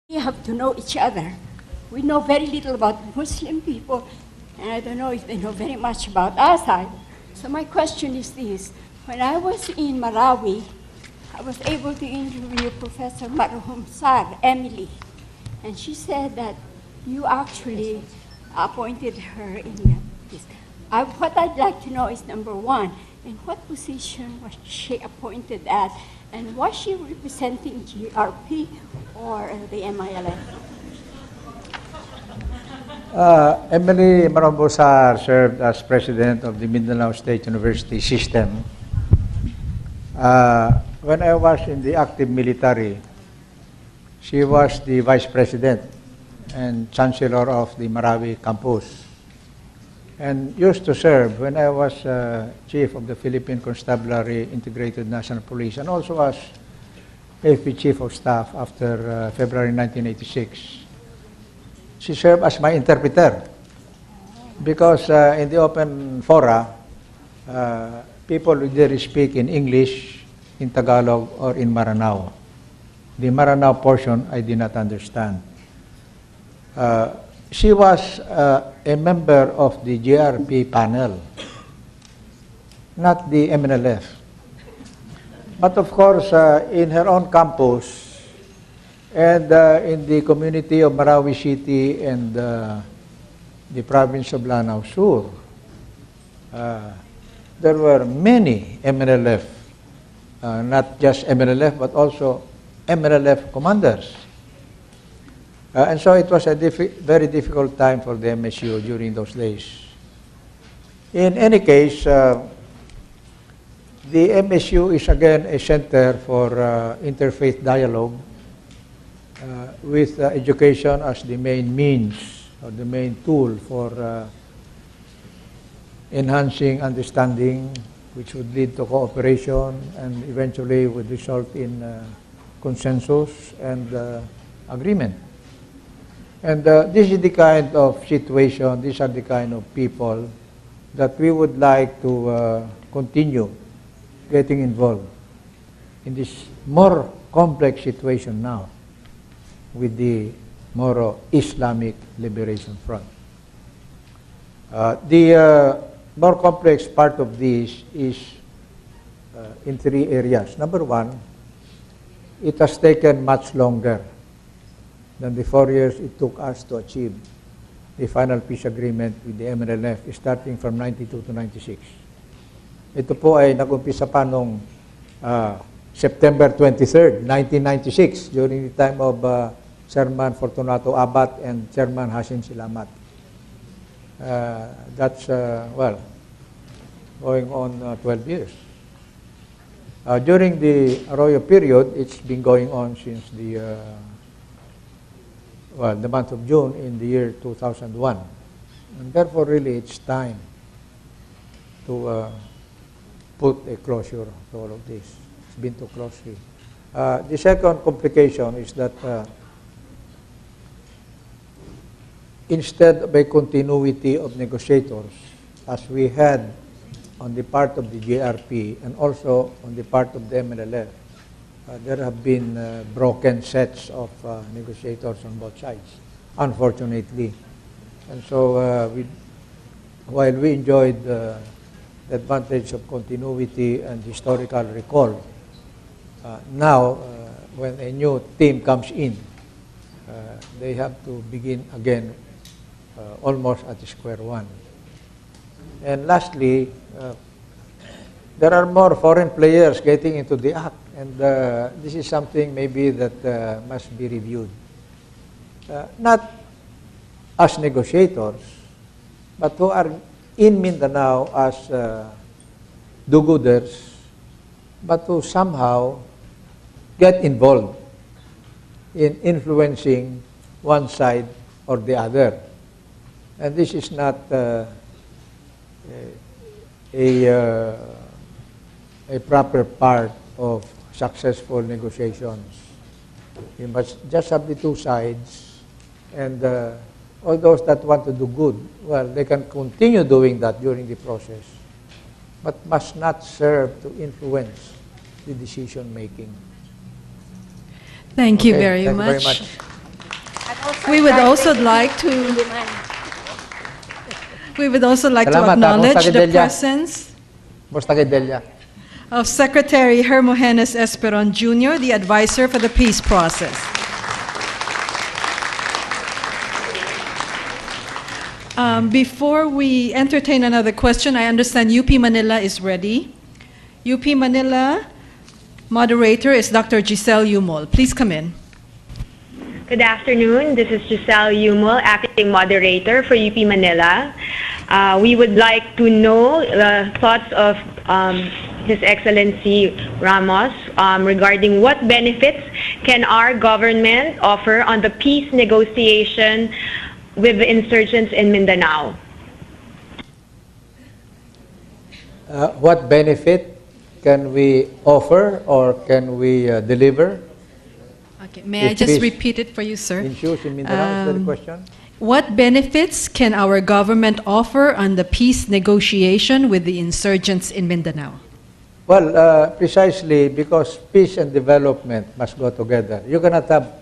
We have to know each other. We know very little about Muslim people, and I don't know if they know very much about us. So my question is this. When I was in Marawi, I was able to interview Professor Marhum Sar, Emily, and she said that you actually appointed her in this. What I'd like to know is, number one, in what position was she appointed at, and was she representing GRP or the MILF? Emily Marambosar served as president of the Mindanao State University system. When I was in the active military, she was the vice president and chancellor of the Marawi campus, and used to serve when I was chief of the Philippine Constabulary Integrated National Police, and also as AFP Chief of Staff after February 1986. She served as my interpreter because in the open fora, people would either speak in English, in Tagalog, or in Maranao. The Maranao portion I did not understand. She was a member of the GRP panel, not the MNLF. But of course, in her own campus and in the community of Marawi City and the province of Lanao Sur, there were many MNLF, not just MNLF, but also MNLF commanders. And so it was a very difficult time for the MSU during those days. In any case, the MSU is again a center for interfaith dialogue with education as the main means or the main tool for enhancing understanding, which would lead to cooperation and eventually would result in consensus and agreement. And this is the kind of situation, these are the kind of people that we would like to continue getting involved in this more complex situation now with the Moro Islamic Liberation Front. The more complex part of this is in three areas. Number one, it has taken much longer than the 4 years it took us to achieve the final peace agreement with the MNLF starting from 92 to 96. Ito po ay nag-umpisa pa noong September 23rd, 1996, during the time of Chairman Fortunato Abat and Chairman Hashim Silamat. That's, well, going on 12 years. During the Arroyo period, it's been going on since the the month of June in the year 2001. And therefore, really, it's time to put a closure to all of this. It's been too closely. The second complication is that instead of a continuity of negotiators, as we had on the part of the GRP and also on the part of the MNLF, there have been broken sets of negotiators on both sides, unfortunately. And so while we enjoyed the advantage of continuity and historical recall, now when a new team comes in, they have to begin again almost at square one. And lastly, there are more foreign players getting into the act, and this is something maybe that must be reviewed. Not as negotiators, but who are in Mindanao as do-gooders, but who somehow get involved in influencing one side or the other. And this is not a proper part of successful negotiations. You must just have the two sides, and all those that want to do good, well, they can continue doing that during the process, but must not serve to influence the decision making. Thank you Okay, very thank you much. very much. We would also like to Salamat, acknowledge Kumusta kay the Delia? presence Musta kay Delia? of Secretary Hermogenes Esperon Jr., the advisor for the peace process. Before we entertain another question, I understand UP Manila is ready. UP Manila moderator is Dr. Giselle Yumol. Please come in. Good afternoon. This is Giselle Yumol, acting moderator for UP Manila. We would like to know the thoughts of His Excellency Ramos regarding what benefits can our government offer on the peace negotiation with the insurgents in Mindanao. What benefit can we offer or can we deliver? Okay, may I just repeat it for you, sir? Issues in Mindanao, is that the question? What benefits can our government offer on the peace negotiation with the insurgents in Mindanao? Well, precisely because peace and development must go together. You cannot have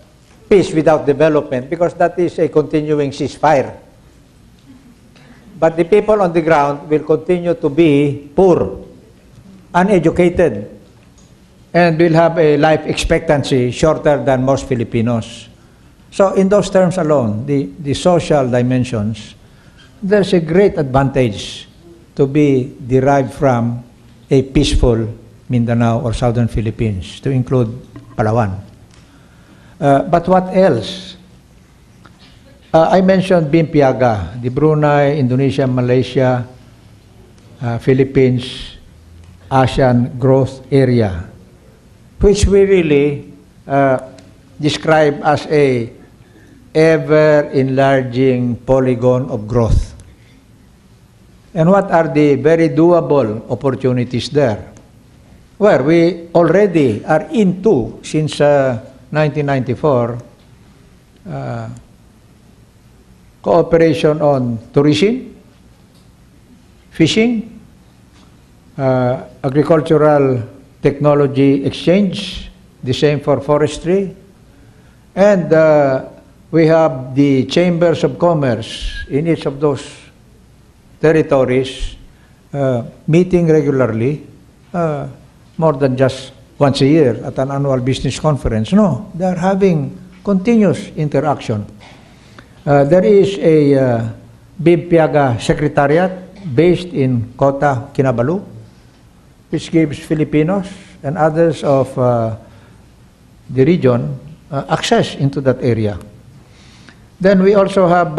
peace without development because that is a continuing ceasefire. But the people on the ground will continue to be poor, uneducated, and will have a life expectancy shorter than most Filipinos. So in those terms alone, the social dimensions, there's a great advantage to be derived from a peaceful Mindanao or Southern Philippines, to include Palawan. But what else? I mentioned BIMPIAGA, the Brunei, Indonesia, Malaysia, Philippines, ASEAN Growth Area, which we really describe as a ever-enlarging polygon of growth. And what are the very doable opportunities there? Well, we already are into, since 1994, cooperation on tourism, fishing, agricultural technology exchange, the same for forestry, and we have the chambers of commerce in each of those territories meeting regularly, more than just once a year at an annual business conference. No, they are having continuous interaction. There is a BIMPIAGA secretariat based in Kota, Kinabalu, which gives Filipinos and others of the region access into that area. Then we also have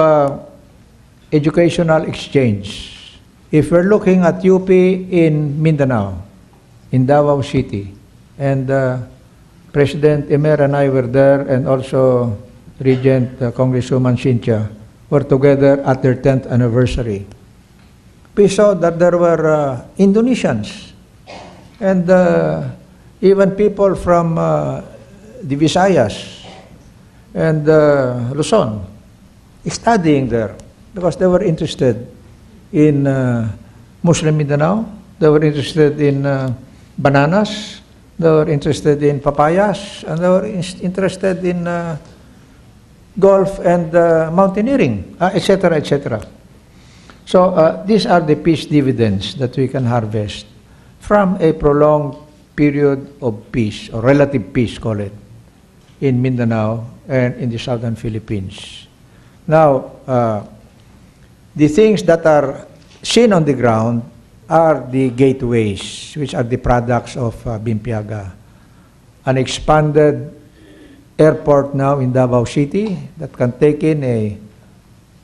educational exchange. If we're looking at UP in Mindanao, in Davao City, and President Emer and I were there, and also Regent Congresswoman Cynthia were together at their 10th anniversary. We saw that there were Indonesians and even people from the Visayas and Luzon studying there because they were interested in Muslim Mindanao, they were interested in bananas, they were interested in papayas, and they were interested in golf and mountaineering, etc., etc. So these are the peace dividends that we can harvest from a prolonged period of peace, or relative peace, call it, in Mindanao and in the southern Philippines. Now, the things that are seen on the ground are the gateways, which are the products of BIMPIAGA. An expanded airport now in Davao City that can take in a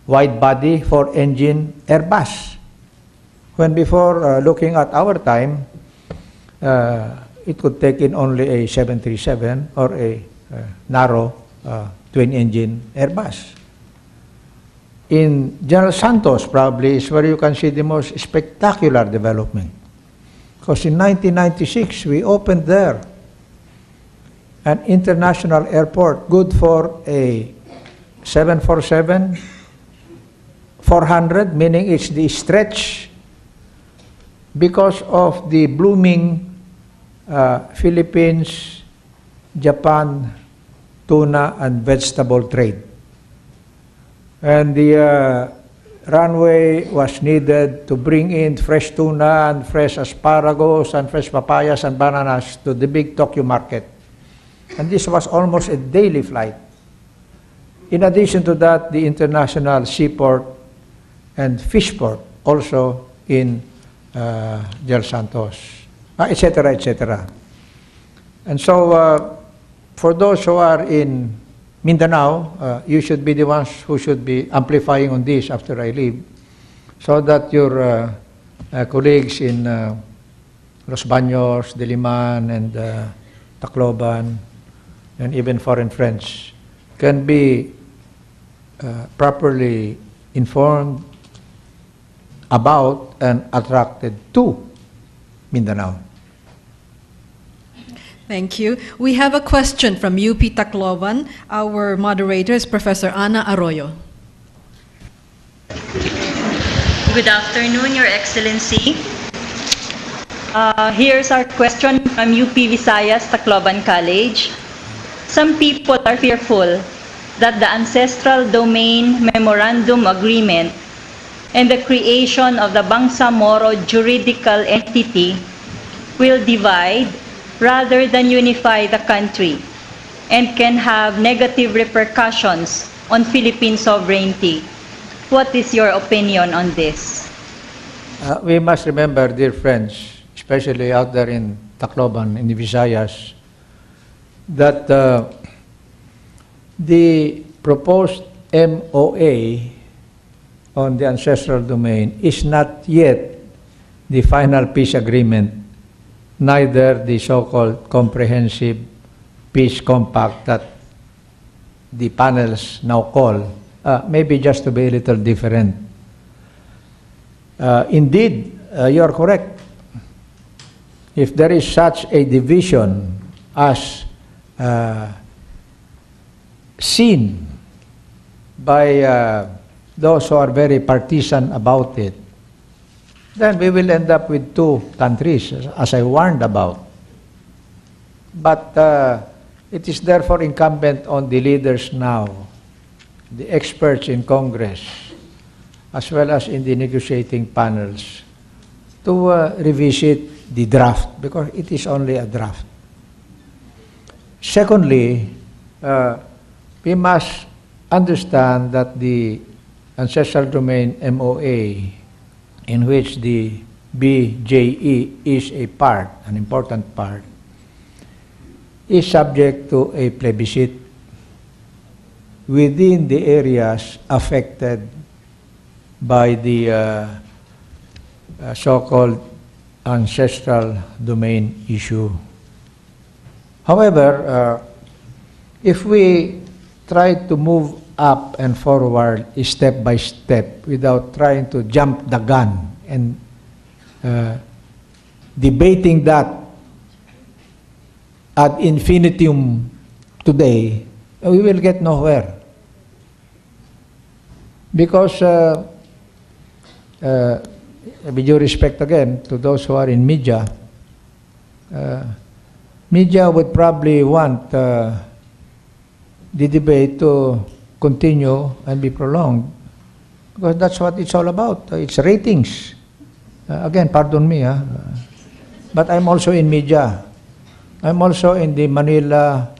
wide-body 4-engine Airbus. When before, looking at our time, it could take in only a 737 or a narrow twin-engine Airbus. In General Santos, probably, is where you can see the most spectacular development. Because in 1996, we opened there an international airport good for a 747, 400, meaning it's the stretch because of the blooming Philippines, Japan, tuna and vegetable trade. And the runway was needed to bring in fresh tuna and fresh asparagus and fresh papayas and bananas to the big Tokyo market. And this was almost a daily flight. In addition to that, the international seaport and fish port also in Del Santos, etc., etc. And so for those who are in Mindanao, you should be the ones who should be amplifying on this after I leave, so that your colleagues in Los Baños, Diliman, and Tacloban, and even foreign friends can be properly informed about and attracted to Mindanao. Thank you. We have a question from UP Tacloban. Our moderator is Professor Ana Arroyo. Good afternoon, Your Excellency. Here's our question from UP Visayas, Tacloban College. Some people are fearful that the Ancestral Domain Memorandum Agreement and the creation of the Bangsamoro juridical entity will divide rather than unify the country and can have negative repercussions on Philippine sovereignty. What is your opinion on this? We must remember, dear friends, especially out there in Tacloban, in the Visayas, that the proposed MOA on the ancestral domain is not yet the final peace agreement, neither the so-called comprehensive peace compact that the panels now call, maybe just to be a little different. Indeed, you are correct. If there is such a division as seen by those who are very partisan about it, then we will end up with two countries, as I warned about. But it is therefore incumbent on the leaders now, the experts in Congress, as well as in the negotiating panels, to revisit the draft, because it is only a draft. Secondly, we must understand that the ancestral domain MOA, in which the BJE is a part, an important part, is subject to a plebiscite within the areas affected by the so-called ancestral domain issue. However, if we try to move up and forward step by step without trying to jump the gun and debating that ad infinitum today, we will get nowhere. Because, with due respect again to those who are in media, media would probably want the debate to continue and be prolonged, because that's what it's all about. It's ratings. Again, pardon me, but I'm also in media. I'm also in the Manila